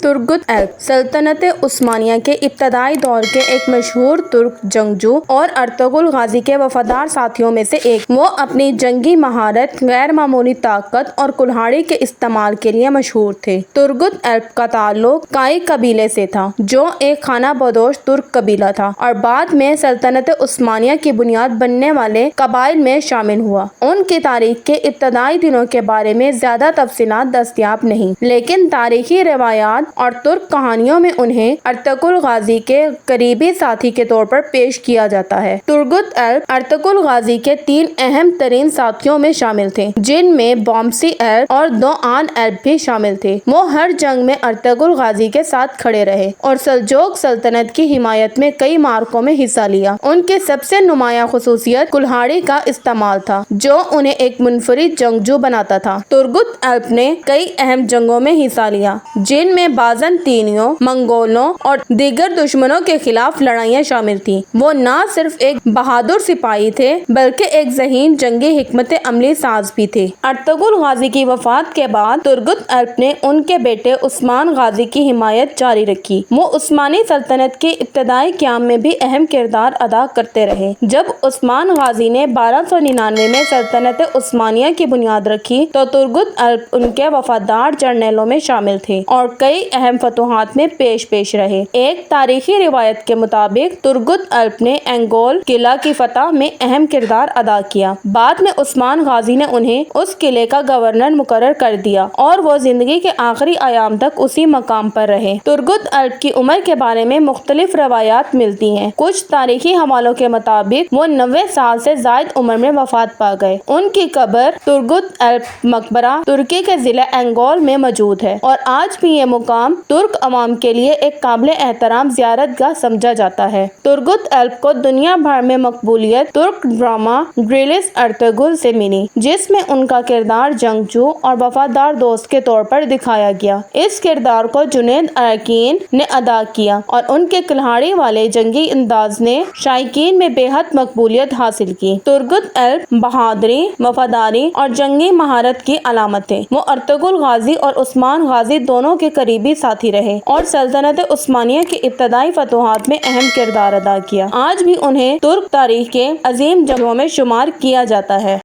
ترگت help سلطنت عثمانیہ کے ابتدائی دور کے ایک مشہور ترک جنگجو اور ارطغرل غازی کے وفادار ساتھیوں میں سے ایک۔ وہ اپنی جنگی مہارت، غیر معمولی طاقت اور کلہاڑی کے استعمال کے لیے مشہور تھے۔ ترگت ایلپ کا تعلق کائی قبیلے سے تھا، جو ایک خانہ بدوش ترک قبیلہ تھا اور بعد میں سلطنت عثمانیہ کی بنیاد بننے والے قبائل میں شامل ہوا۔ ان کی تاریخ کے ابتدائی دنوں کے بارے میں زیادہ تفصیلات دستیاب نہیں، لیکن تاریخی روایات اور ترک کہانیوں میں انہیں ارطغرل غازی کے قریبی ساتھی کے طور پر پیش کیا جاتا ہے۔ ترگت ایلپ ارطغرل غازی کے 3 اہم ترین ساتھیوں میں شامل تھے، جن میں بامسی ایلپ اور دوآن ایلپ بھی شامل تھے۔ وہ ہر جنگ میں ارطغرل غازی کے ساتھ کھڑے رہے اور سلجوق سلطنت کی حمایت میں کئی معرکوں میں حصہ لیا۔ ان کی سب سے نمایاں خصوصیت کلہاڑی کا استعمال تھا، جو انہیں ایک منفرد جنگجو بناتا تھا۔ ترگت ایلپ نے کئی اہم جنگوں میں حصہ لیا، جن میں بازنطینیوں، منگولوں اور دیگر دشمنوں کے خلاف لڑائیاں شامل تھیں۔ وہ نہ صرف ایک بہادر سپاہی تھے، بلکہ ایک ذہین جنگی حکمت عملی ساز بھی تھے۔ ارطغرل غازی کی وفات کے بعد ترگت ایلپ نے ان کے بیٹے عثمان غازی کی حمایت جاری رکھی۔ وہ عثمانی سلطنت کے ابتدائی قیام میں بھی اہم کردار ادا کرتے رہے۔ جب عثمان غازی نے 1299 میں سلطنت عثمانیہ کی بنیاد رکھی تو ترگت ایلپ ان کے وفادار جرنیلوں میں شامل تھے اور کئی اہم فتوحات میں پیش رہے۔ ایک تاریخی روایت کے مطابق ترگت ایلپ نے انگول قلعہ کی فتح میں اہم کردار ادا کیا۔ بعد میں عثمان غازی نے انہیں اس قلعے کا گورنر مقرر کر دیا اور وہ زندگی کے آخری ایام تک اسی مقام پر رہے۔ ترگت ایلپ کی عمر کے بارے میں مختلف روایات ملتی ہیں۔ کچھ تاریخی حوالوں کے مطابق وہ 90 سال سے زائد عمر میں وفات پا گئے۔ ان کی قبر ترگت ایلپ مقبرہ ترکی کے ضلع انگول میں موجود ہے اور آج بھی یہ مقام ترک عوام کے لیے ایک قابل احترام زیارت گاہ سمجھا جاتا ہے۔ ترگت ایلپ کو دنیا بھر میں مقبولیت ترک ڈرامہ گریلس ارطغرل سے ملی، جس میں ان کا کردار جنگجو اور وفادار دوست کے طور پر دکھایا گیا۔ اس کردار کو جنید ارکین نے ادا کیا اور ان کے کلہاڑی والے جنگی انداز نے شائقین میں بے حد مقبولیت حاصل کی۔ ترگت ایلپ بہادری، وفاداری اور جنگی مہارت کی علامت تھے۔ وہ ارطغرل غازی اور عثمان غازی دونوں کے قریبی ساتھی رہے اور سلطنت عثمانیہ کی ابتدائی فتوحات میں اہم کردار ادا کیا۔ آج بھی انہیں ترک تاریخ کے عظیم جنگجوؤں میں شمار کیا جاتا ہے۔